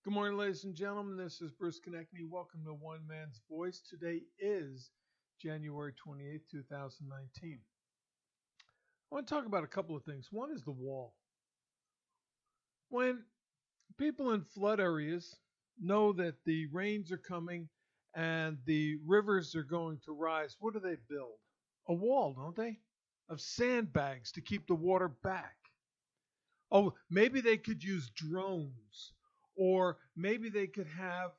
Good morning, ladies and gentlemen. This is Bruce Konechny. Welcome to One Man's Voice. Today is January 28th, 2019. I want to talk about a couple of things. One is the wall. When people in flood areas know that the rains are coming and the rivers are going to rise, what do they build? A wall, don't they? Of sandbags to keep the water back. Oh, maybe they could use drones, or maybe they could have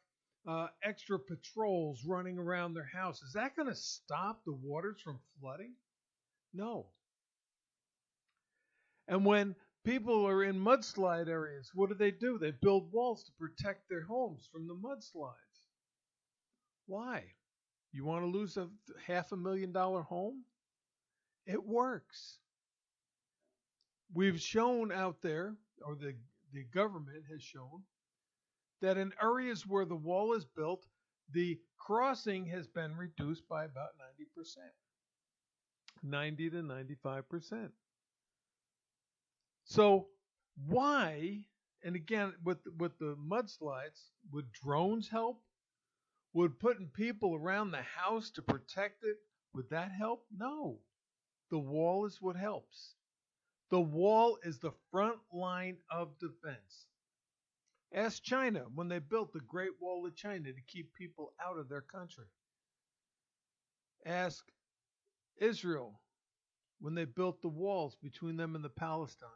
extra patrols running around their house. Is that going to stop the waters from flooding? No. And when people are in mudslide areas, what do? They build walls to protect their homes from the mudslides. Why? You want to lose a $500,000 home? It works. We've shown out there, or the government has shown, that in areas where the wall is built, the crossing has been reduced by about 90%, 90 to 95%. So why, and again, with the mudslides, would drones help? Would putting people around the house to protect it, would that help? No. The wall is what helps. The wall is the front line of defense. Ask China when they built the Great Wall of China to keep people out of their country. Ask Israel when they built the walls between them and the Palestinians.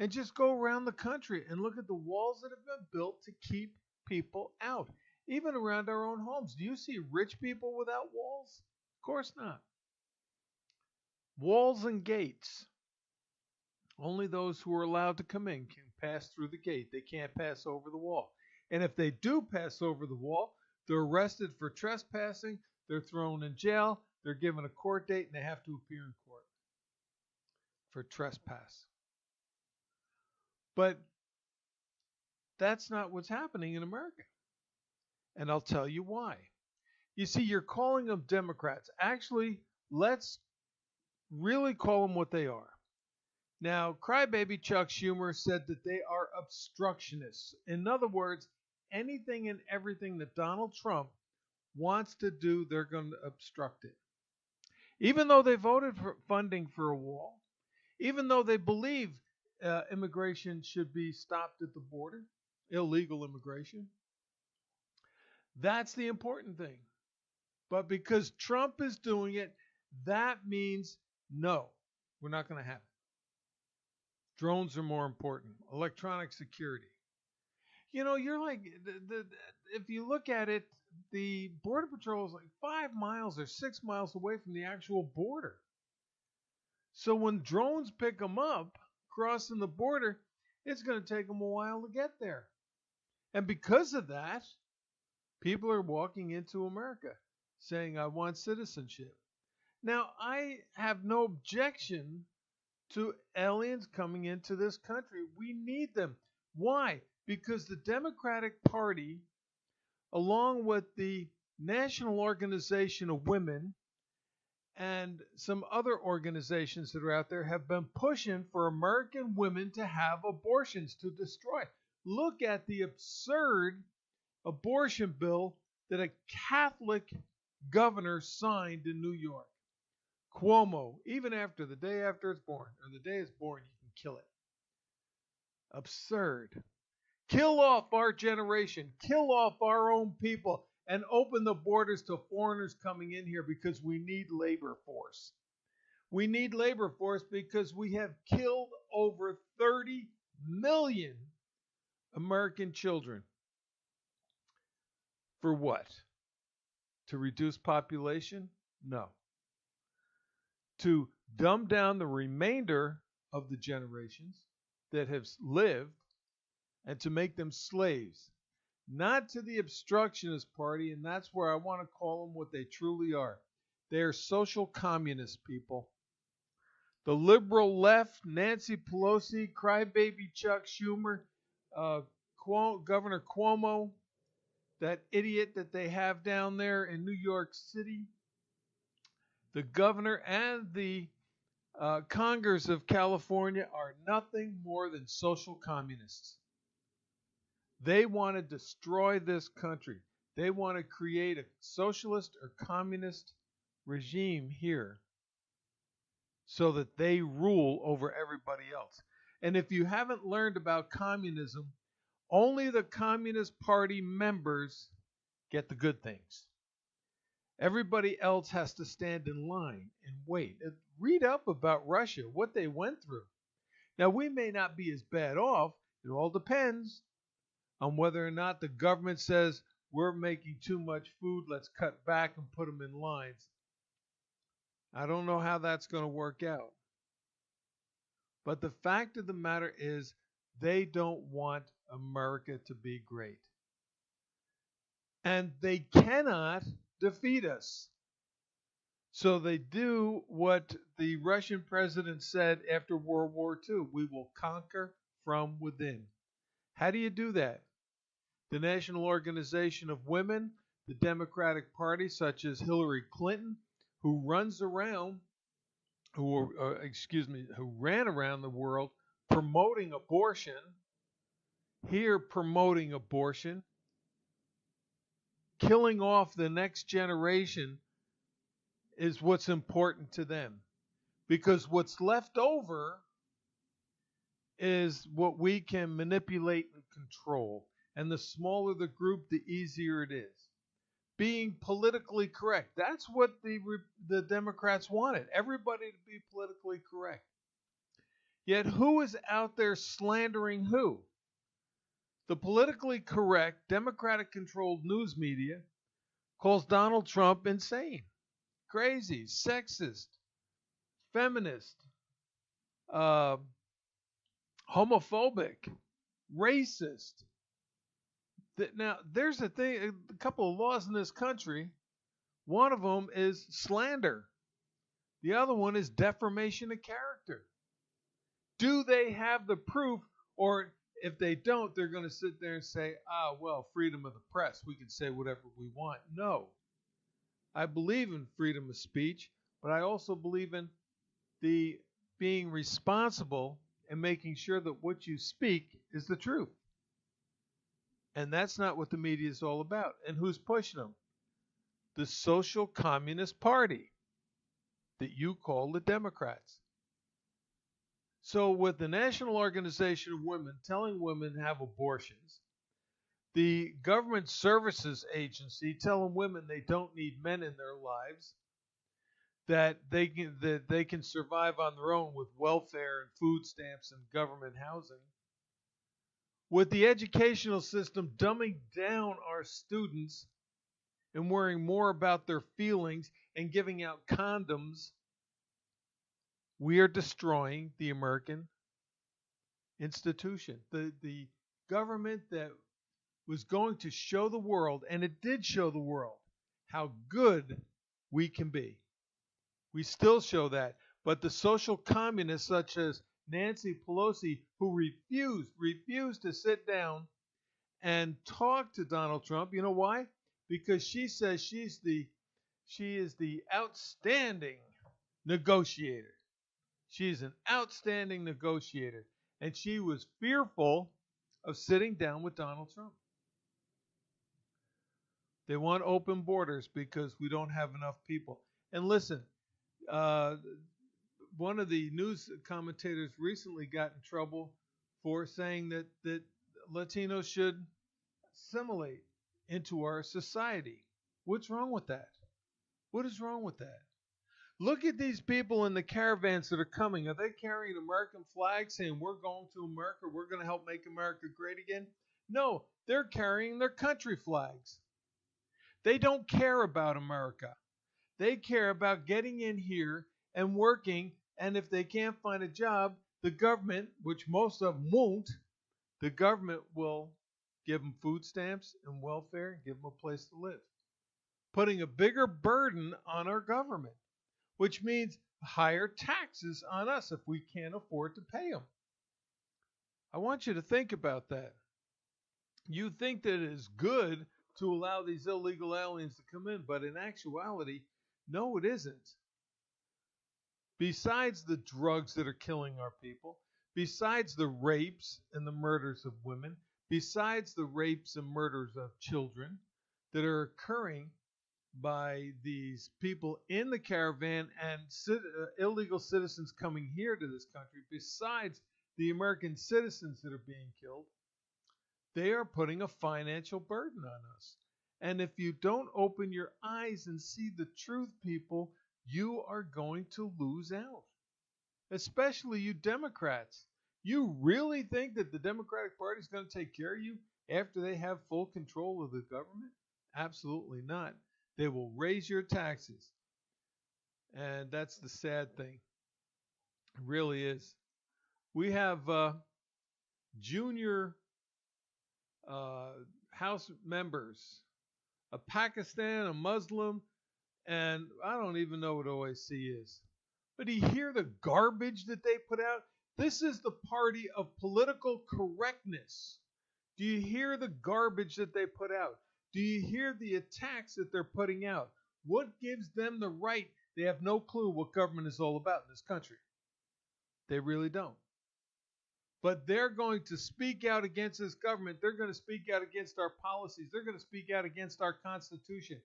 And just go around the country and look at the walls that have been built to keep people out, even around our own homes. Do you see rich people without walls? Of course not. Walls and gates. Only those who are allowed to come in can pass through the gate. They can't pass over the wall. And if they do pass over the wall, they're arrested for trespassing, they're thrown in jail, they're given a court date, and they have to appear in court for trespass. But that's not what's happening in America. And I'll tell you why. You see, you're calling them Democrats. Actually, let's really call them what they are. Now, crybaby Chuck Schumer said that they are obstructionists. In other words, anything and everything that Donald Trump wants to do, they're going to obstruct it. Even though they voted for funding for a wall, even though they believe immigration should be stopped at the border, illegal immigration, that's the important thing. But because Trump is doing it, that means no, we're not going to have it. Drones are more important. Electronic security. You know, you're like, if you look at it, the Border Patrol is like 5 miles or 6 miles away from the actual border. So when drones pick them up crossing the border, it's going to take them a while to get there. And because of that, people are walking into America saying, I want citizenship. Now, I have no objection to aliens coming into this country. We need them. Why? Because the Democratic Party, along with the National Organization of Women and some other organizations that are out there, have been pushing for American women to have abortions, to destroy. Look at the absurd abortion bill that a Catholic governor signed in New York. Cuomo, even after the day after it's born, or the day it's born, you can kill it. Absurd. Kill off our generation, kill off our own people, and open the borders to foreigners coming in here because we need labor force. We need labor force because we have killed over 30 million American children. For what? To reduce population? No. To dumb down the remainder of the generations that have lived and to make them slaves, not to the obstructionist party, and that's where I want to call them what they truly are. They are social communist people. The liberal left, Nancy Pelosi, crybaby Chuck Schumer, Governor Cuomo, that idiot that they have down there in New York City, the governor and the Congress of California are nothing more than social communists. They want to destroy this country. They want to create a socialist or communist regime here so that they rule over everybody else. And if you haven't learned about communism, only the Communist Party members get the good things. Everybody else has to stand in line and wait. And read up about Russia, what they went through. Now, we may not be as bad off. It all depends on whether or not the government says we're making too much food, let's cut back and put them in lines. I don't know how that's going to work out. But the fact of the matter is, they don't want America to be great. And they cannot defeat us. So they do what the Russian president said after World War II: we will conquer from within. How do you do that? The National Organization of Women, the Democratic Party, such as Hillary Clinton, who runs around, who ran around the world promoting abortion, here promoting abortion, killing off the next generation is what's important to them. Because what's left over is what we can manipulate and control. And the smaller the group, the easier it is. Being politically correct. That's what the Democrats wanted. Everybody to be politically correct. Yet who is out there slandering who? The politically correct, Democratic-controlled news media calls Donald Trump insane, crazy, sexist, feminist, homophobic, racist. Now, there's a couple of laws in this country. One of them is slander. The other one is defamation of character. Do they have the proof? Or if they don't, they're going to sit there and say, well, freedom of the press. We can say whatever we want. No. I believe in freedom of speech, but I also believe in the being responsible and making sure that what you speak is the truth. And that's not what the media is all about. And who's pushing them? The Social Communist Party that you call the Democrats. So with the National Organization of Women telling women to have abortions, the Government Services Agency telling women they don't need men in their lives, that they can survive on their own with welfare and food stamps and government housing, with the educational system dumbing down our students and worrying more about their feelings and giving out condoms, we are destroying the American institution. The government that was going to show the world, and it did show the world, how good we can be. We still show that. But the social communists such as Nancy Pelosi, who refused to sit down and talk to Donald Trump. You know why? Because she says she is the outstanding negotiator. She's an outstanding negotiator. And she was fearful of sitting down with Donald Trump. They want open borders because we don't have enough people. And listen, one of the news commentators recently got in trouble for saying that Latinos should assimilate into our society. What's wrong with that? What is wrong with that? Look at these people in the caravans that are coming. Are they carrying American flags saying we're going to America, we're going to help make America great again? No, they're carrying their country flags. They don't care about America. They care about getting in here and working, and if they can't find a job, the government, which most of them won't, the government will give them food stamps and welfare and give them a place to live. Putting a bigger burden on our government, which means higher taxes on us if we can't afford to pay them. I want you to think about that. You think that it is good to allow these illegal aliens to come in, but in actuality, no, it isn't. Besides the drugs that are killing our people, besides the rapes and the murders of women, besides the rapes and murders of children that are occurring by these people in the caravan and illegal citizens coming here to this country, besides the American citizens that are being killed, they are putting a financial burden on us. And if you don't open your eyes and see the truth, people, you are going to lose out. Especially you Democrats. You really think that the Democratic Party is going to take care of you after they have full control of the government? Absolutely not. They will raise your taxes. And that's the sad thing. It really is. We have junior House members, a Pakistan, a Muslim, and I don't even know what OIC is. But do you hear the garbage that they put out? This is the party of political correctness. Do you hear the garbage that they put out? Do you hear the attacks that they're putting out? What gives them the right? They have no clue what government is all about in this country. They really don't. But they're going to speak out against this government. They're going to speak out against our policies. They're going to speak out against our Constitution.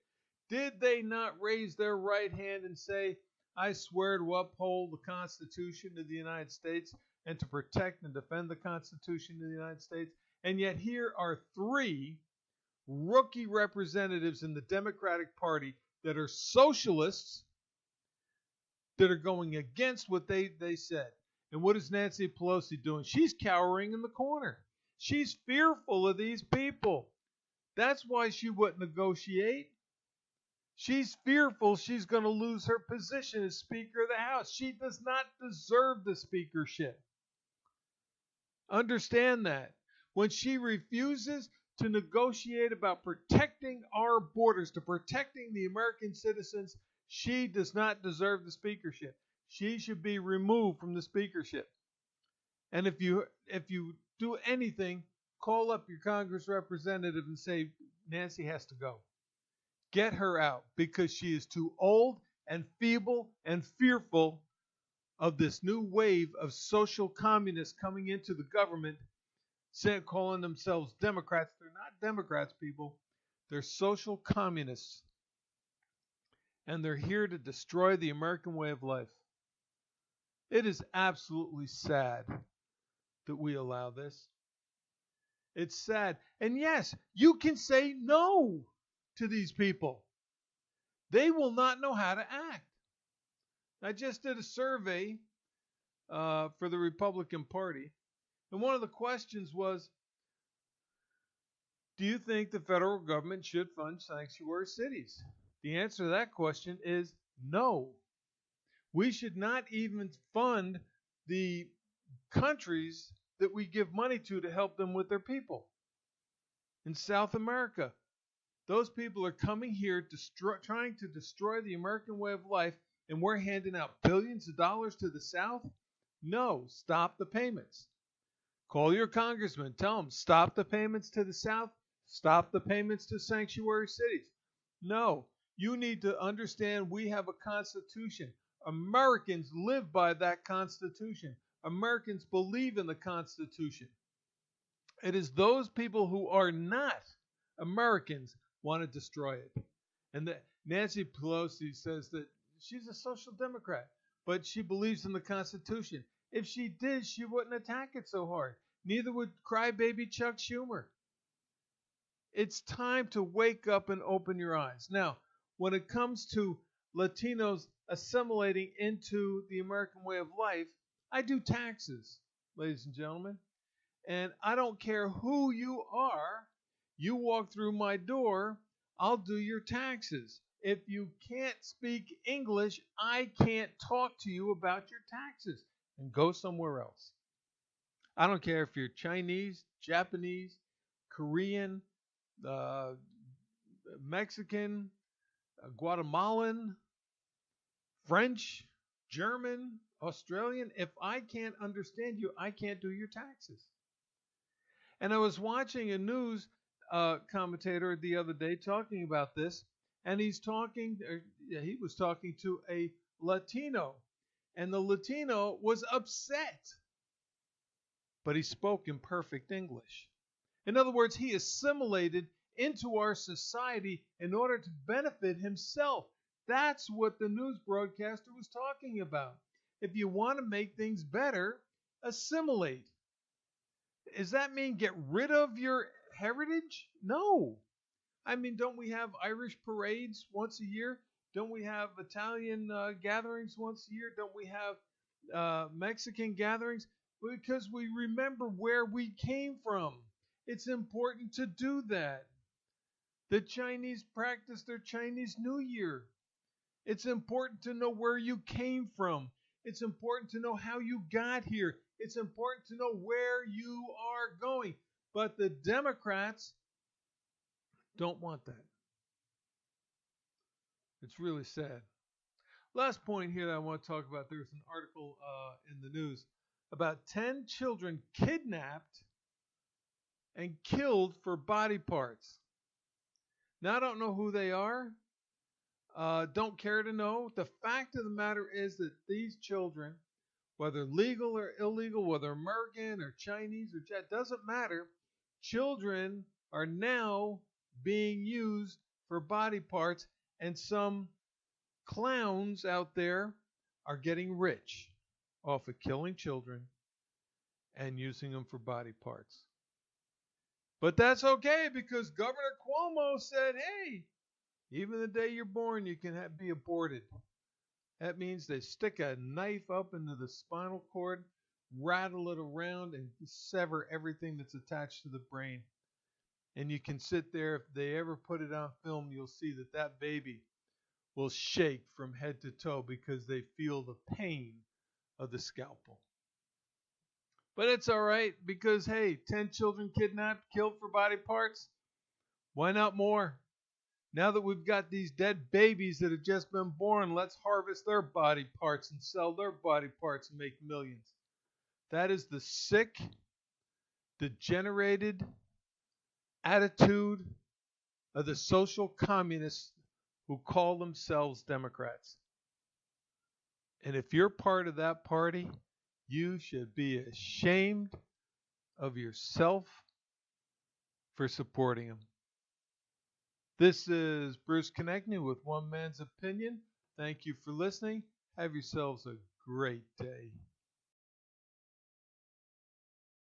Did they not raise their right hand and say, I swear to uphold the Constitution of the United States and to protect and defend the Constitution of the United States? And yet here are three rookie representatives in the Democratic Party that are socialists that are going against what they said. And what is Nancy Pelosi doing? She's cowering in the corner. She's fearful of these people. That's why she wouldn't negotiate. She's fearful she's going to lose her position as Speaker of the House. She does not deserve the speakership. Understand that. When she refuses to negotiate about protecting our borders, to protecting the American citizens, she does not deserve the speakership. She should be removed from the speakership. And if you do anything, call up your Congress representative and say, Nancy has to go. Get her out because she is too old and feeble and fearful of this new wave of social communists coming into the government, calling themselves Democrats. They're not Democrats, people. They're social communists. And they're here to destroy the American way of life. It is absolutely sad that we allow this. It's sad. And yes, you can say no to these people. They will not know how to act. I just did a survey for the Republican Party, and one of the questions was, do you think the federal government should fund sanctuary cities? The answer to that question is no. We should not even fund the countries that we give money to help them with their people. In South America, those people are coming here trying to destroy the American way of life, and we're handing out billions of dollars to the South? No, stop the payments. Call your congressman. Tell them, stop the payments to the South. Stop the payments to sanctuary cities. No, you need to understand we have a Constitution. Americans live by that Constitution. Americans believe in the Constitution. It is those people who are not Americans want to destroy it. And Nancy Pelosi says that she's a social democrat, but she believes in the Constitution. If she did, she wouldn't attack it so hard. Neither would crybaby Chuck Schumer. It's time to wake up and open your eyes. Now, when it comes to Latinos assimilating into the American way of life, I do taxes, ladies and gentlemen. And I don't care who you are. You walk through my door, I'll do your taxes. If you can't speak English, I can't talk to you about your taxes. And go somewhere else. I don't care if you're Chinese, Japanese, Korean, Mexican, Guatemalan, French, German, Australian. If I can't understand you, I can't do your taxes. And I was watching a news commentator the other day talking about this, and he was talking to a Latino, and the Latino was upset, but he spoke in perfect English. In other words, he assimilated into our society in order to benefit himself. That's what the news broadcaster was talking about. If you want to make things better, assimilate. Does that mean get rid of your heritage? No. I mean, don't we have Irish parades once a year? Don't we have Italian gatherings once a year? Don't we have Mexican gatherings? Because we remember where we came from. It's important to do that. The Chinese practice their Chinese New Year. It's important to know where you came from. It's important to know how you got here. It's important to know where you are going. But the Democrats don't want that. It's really sad. Last point here that I want to talk about. There's an article in the news about 10 children kidnapped and killed for body parts. Now, I don't know who they are. Don't care to know. The fact of the matter is that these children, whether legal or illegal, whether American or Chinese or it doesn't matter, children are now being used for body parts, and some clowns out there are getting rich off of killing children and using them for body parts. But that's okay because Governor Cuomo said, hey, even the day you're born, you can be aborted. That means they stick a knife up into the spinal cord, rattle it around, and sever everything that's attached to the brain. And you can sit there. If they ever put it on film, you'll see that that baby will shake from head to toe because they feel the pain of the scalpel. But it's all right because, hey, 10 children kidnapped, killed for body parts. Why not more? Now that we've got these dead babies that have just been born, let's harvest their body parts and sell their body parts and make millions. That is the sick, degenerated attitude of the social communists who call themselves Democrats. And if you're part of that party, you should be ashamed of yourself for supporting them. This is Bruce Konechny with One Man's Opinion. Thank you for listening. Have yourselves a great day.